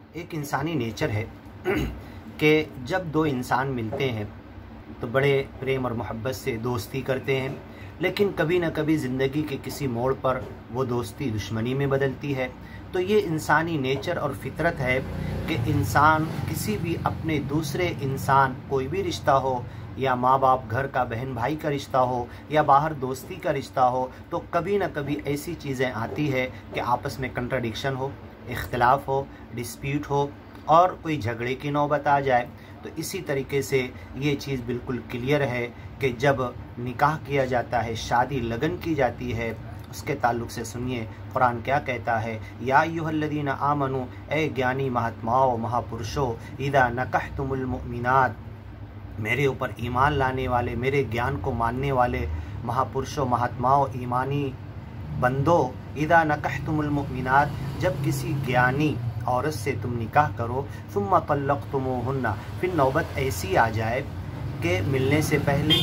एक इंसानी नेचर है कि जब दो इंसान मिलते हैं तो बड़े प्रेम और मोहब्बत से दोस्ती करते हैं, लेकिन कभी न कभी ज़िंदगी के किसी मोड़ पर वो दोस्ती दुश्मनी में बदलती है। तो ये इंसानी नेचर और फितरत है कि इंसान किसी भी अपने दूसरे इंसान, कोई भी रिश्ता हो, या माँ बाप, घर का बहन भाई का रिश्ता हो, या बाहर दोस्ती का रिश्ता हो, तो कभी न कभी ऐसी चीज़ें आती है कि आपस में कंट्राडिक्शन हो, इख्तिलाफ हो, डिस्प्यूट हो और कोई झगड़े की नौबत आ जाए। तो इसी तरीके से ये चीज़ बिल्कुल क्लियर है कि जब निकाह किया जाता है, शादी लगन की जाती है, उसके ताल्लुक़ से सुनिए कुरान क्या कहता है। या अय्युहल्लज़ीना आमनू, ए ज्ञानी महात्माओं महापुरुषों, इदा नकहतुमुल मुमिनात, मेरे ऊपर ईमान लाने वाले, मेरे ज्ञान को मानने वाले महापुरुषों महात्माओं ईमानी बंदो, इदा नकहतुमुल मुमिनात, जब किसी ज्ञानी औरत से तुम निकाह करो, सुम्मा तल्लक़तुमूहुन्ना, फिर नौबत ऐसी आ जाए कि मिलने से पहले,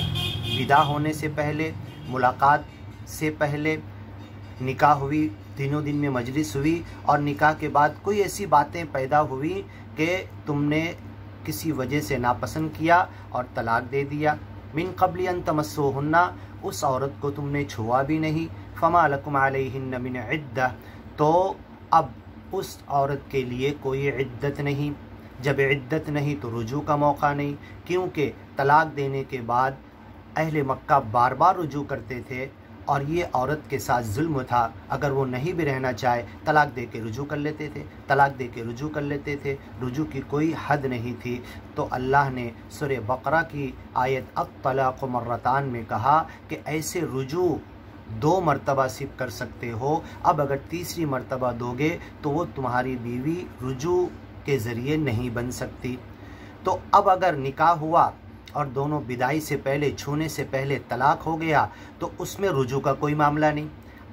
विदा होने से पहले, मुलाकात से पहले निकाह हुई, दिनों दिन में मजलिस हुई और निकाह के बाद कोई ऐसी बातें पैदा हुई कि तुमने किसी वजह से नापसंद किया और तलाक दे दिया। मिन क़ब्लि अन तमस्सूहुन्ना, उस औरत को तुमने छुआ भी नहीं, फ़मा लकुम अलैहिन्ना मिन इद्दा, तो अब उस औरत के लिए कोई इद्दत नहीं। जब इद्दत नहीं तो रुजू का मौका नहीं, क्योंकि तलाक देने के बाद अहले मक्का बार बार रुजू करते थे और ये औरत के साथ जुल्म था। अगर वो नहीं भी रहना चाहे, तलाक दे के रुजू कर लेते थे, तलाक दे के रुजू कर लेते थे, रुजू की कोई हद नहीं थी। तो अल्लाह ने सूरह बकरा की आयत अत-तलाक़ मर्रतान में कहा कि ऐसे रुजू 2 मरतबा सिर्फ कर सकते हो, अब अगर तीसरी मरतबा दोगे तो वो तुम्हारी बीवी रुजू के ज़रिए नहीं बन सकती। तो अब अगर निकाह हुआ और दोनों विदाई से पहले, छूने से पहले तलाक हो गया तो उसमें रुजू का कोई मामला नहीं।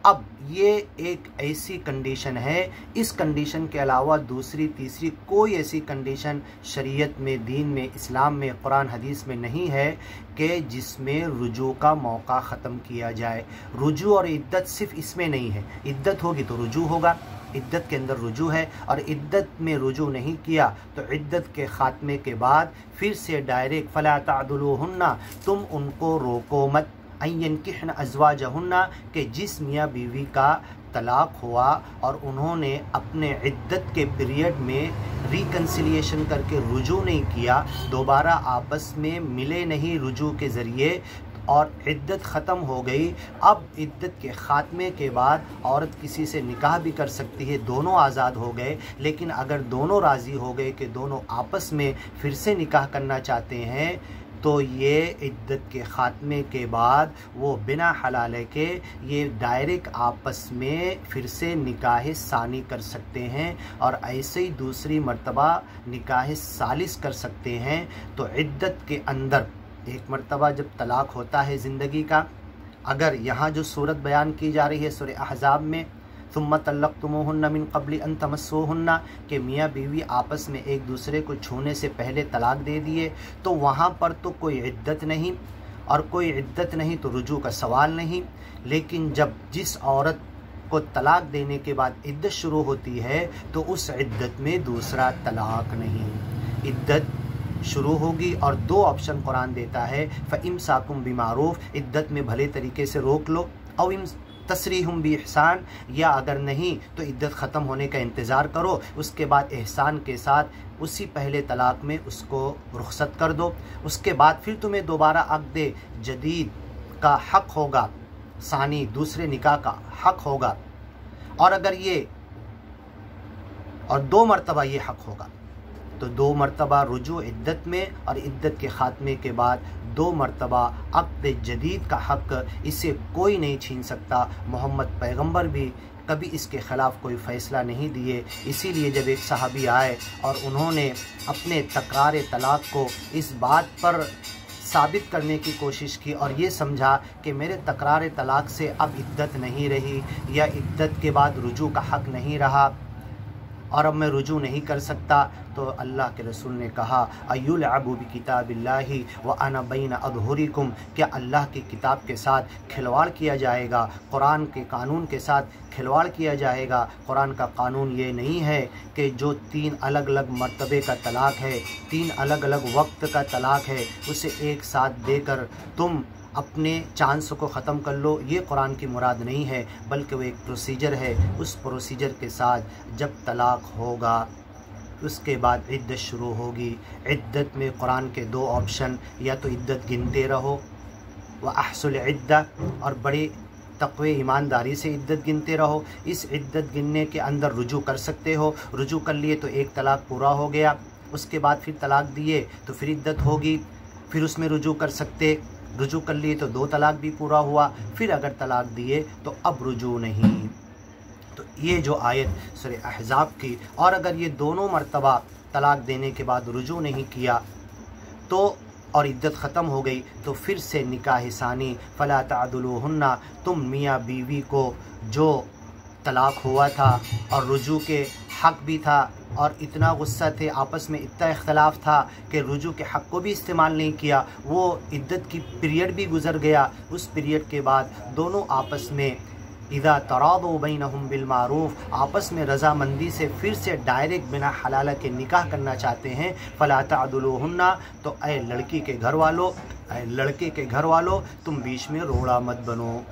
अब ये एक ऐसी कंडीशन है, इस कंडीशन के अलावा दूसरी तीसरी कोई ऐसी कंडीशन शरीयत में, दीन में, इस्लाम में, कुरान हदीस में नहीं है कि जिसमें रुजू का मौका ख़त्म किया जाए। रुजू और इद्दत सिर्फ इसमें नहीं है, इद्दत होगी तो रुजू होगा, इद्दत के अंदर रुजू है, और इद्दत में रुजू नहीं किया तो इद्दत के ख़ात्मे के बाद फिर से डायरेक्ट फ़ला तादुलूहुन्ना, तुम उनको रोको मत, अय्यनकिहन अज़वाजहुन्ना, कि जिस मियाँ बीवी का तलाक हुआ और उन्होंने अपने इद्दत के पीरियड में रिकन्सिलिएशन करके रुजू नहीं किया, दोबारा आपस में मिले नहीं रुजू के ज़रिए और इद्दत ख़त्म हो गई। अब इद्दत के ख़ात्मे के बाद औरत किसी से निकाह भी कर सकती है, दोनों आज़ाद हो गए। लेकिन अगर दोनों राज़ी हो गए कि दोनों आपस में फिर से निकाह करना चाहते हैं, तो ये इद्दत के ख़ात्मे के बाद वो बिना हलाले के ये डायरेक्ट आपस में फिर से निकाह सानी कर सकते हैं और ऐसे ही दूसरी मर्तबा निकाह सालिस कर सकते हैं। तो इद्दत के अंदर एक मर्तबा जब तलाक होता है ज़िंदगी का, अगर यहाँ जो सूरत बयान की जा रही है सूरह अहज़ाब में, सुम्मा तल्लक़तुमूहुन्ना मिन क़ब्लि अन तमस्सूहुन्ना, कि मियाँ बीवी आपस में एक दूसरे को छूने से पहले तलाक दे दिए, तो वहाँ पर तो कोई इद्दत नहीं, और कोई इद्दत नहीं तो रुजू का सवाल नहीं। लेकिन जब जिस औरत को तलाक देने के बाद इद्दत शुरू होती है तो उस इद्दत में दूसरा तलाक नहीं, इद्दत शुरू होगी। और 2 ऑप्शन कुरान देता है, फ़इम्साकुम बिमारूफ़, इद्दत में भले तरीके से रोक लो, और तसरीहुम बिइहसान, या अगर नहीं तो इद्दत ख़त्म होने का इंतज़ार करो, उसके बाद एहसान के साथ उसी पहले तलाक में उसको रुखसत कर दो। उसके बाद फिर तुम्हें दोबारा अक़्द जदीद का हक़ होगा, सानी दूसरे निकाह का हक़ होगा, और अगर ये और 2 मरतबा ये हक़ होगा तो 2 मरतबा रुजू इद्दत में, और इद्दत के ख़ात्मे के बाद 2 मरतबा अक़्द जदीद का हक़, इसे कोई नहीं छीन सकता। मोहम्मद पैगंबर भी कभी इसके ख़िलाफ़ कोई फ़ैसला नहीं दिए। इसीलिए जब एक सहाबी आए और उन्होंने अपने तकरार तलाक़ को इस बात पर साबित करने की कोशिश की और ये समझा कि मेरे तकरार तलाक़ से अब इद्दत नहीं रही या इद्दत के बाद रुजू का हक़ नहीं रहा, और अब मैं रुजू नहीं कर सकता, तो अल्लाह के रसूल ने कहा अयुलअबु बिकिताबिल्लाहि व अना बैन अज़हुरिकुम, क्या अल्लाह की किताब के साथ खिलवाड़ किया जाएगा, कुरान के कानून के साथ खिलवाड़ किया जाएगा। कुरान का कानून ये नहीं है कि जो 3 अलग अलग मर्तबे का तलाक है, 3 अलग अलग वक्त का तलाक है, उसे एक साथ देकर तुम अपने चांस को ख़त्म कर लो, ये कुरान की मुराद नहीं है, बल्कि वो एक प्रोसीजर है। उस प्रोसीजर के साथ जब तलाक होगा उसके बाद इद्दत शुरू होगी। इद्दत में कुरान के 2 ऑप्शन, या तो इद्दत गिनते रहो व अहसुल इद्दा, और बड़े तक़वे ईमानदारी से इद्दत गिनते रहो। इस इद्दत गिनने के अंदर रुजू कर सकते हो, रुजू कर लिए तो एक तलाक पूरा हो गया, उसके बाद फिर तलाक दिए तो फिर इद्दत होगी, फिर उसमें रुजू कर सकते, रुजू कर लिए तो 2 तलाक भी पूरा हुआ, फिर अगर तलाक दिए तो अब रुजू नहीं। तो ये जो आयत सूरह अहज़ाब की, और अगर ये दोनों मर्तबा तलाक देने के बाद रुजू नहीं किया तो और इद्दत ख़त्म हो गई, तो फिर से निकाह सानी फ़ला तअदुलूहुन्ना, तुम मियाँ बीवी को जो तलाक हुआ था और रुजू के हक़ भी था और इतना गुस्सा थे, आपस में इतना इख्तलाफ था कि रुजू के हक़ को भी इस्तेमाल नहीं किया, वो इद्दत की पीरियड भी गुज़र गया। उस पीरियड के बाद दोनों आपस में इज़ा तरादू बैनहुम बिलमारूफ़, आपस में रज़ामंदी से फिर से डायरेक्ट बिना हलाला के निकाह करना चाहते हैं, फ़ला तअदुलूहुन्ना, तो ऐ लड़की के घर वालों, ऐ लड़के के घर वालों, तुम बीच में रोड़ा मत बनो।